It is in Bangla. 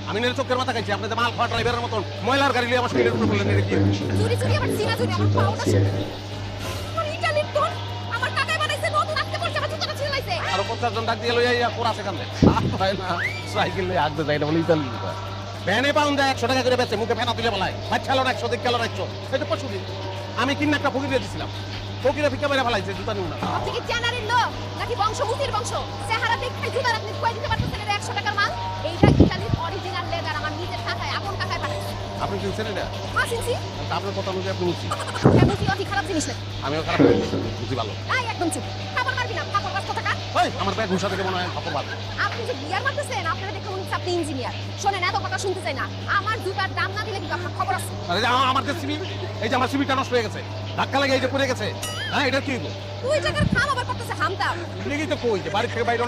আমি নেড়ে চোখের মাথা খাইছি, আপনি যে মাল খাওয়া ড্রাইভারের মতন ময়লার গাড়ি লিয়ে আমার শরীরের উপরে বললেন এটা কি? চুরি চুরি আমার সিনা চুরি আমার পাউডার আমার ইটালির টোন আমার কাকাই বানাইছে নতুন আজকে পড়ছে আমার জুতাটা ছিঁড়ে লাইছে আরো 50 জন ডাক দিয়ে লইয়া পোড়া সেখানে হয় না সাইকেল নিয়ে আগতে যাই না বলে ইতালি ভ্যানে পাউন্ড দেয় 100 টাকা করে বেচে, মুখে ফেনা তুলে বলায় বাচ্চা হলো 100 দিক গেল 100, এটা পশু দিন। আমি কিনা একটা ফকির দিয়েছিলাম, ফকিরে ভিক্ষা মেরে ফেলাইছে জুতা নিউ না। আপনি কি চ্যানারের লোক নাকি বংশমুতির বংশ? চেহারা দেখে জুতার আপনি কই দিতে পারতেছেন এটা 100 টাকার মাল? এইটা ইটালির অরিজিনাল লেদার আমার নিজের টাকায় আপন টাকায় পাঠাইছে। আপনি কিনছেন এটা? হ্যাঁ চিনছি। আপনার কথা অনুযায়ী আপনি নিচ্ছি, এমন কি অতি খারাপ জিনিস না? আমিও খারাপ বুঝি ভালো। এই একদম চুপ, খাবার মারবি না, খাবার বাস টাকা। ওই আমার ব্যাগ ঘুষা থেকে মনে হয় খবর ভালো। আপনি যে বিয়ার মারতেছেন আপনারা দেখে মনে হচ্ছে আপনি ইঞ্জিনিয়ার। শোনেন এত কথা শুনতে চাই না, আমার জুতার দাম না দিলে কিন্তু আপনার খবর আছে। আরে যে আমার যে সিবি, এই যে আমার সিবিটা নষ্ট হয়ে গেছে, ধাক্কা লেগে এই যে পড়ে গেছে, হ্যাঁ এটা কি গো? তুই জায়গার খাম আবার করতেছে হামতা। এগুলি তো কই যে বাড়ি থেকে বাইরে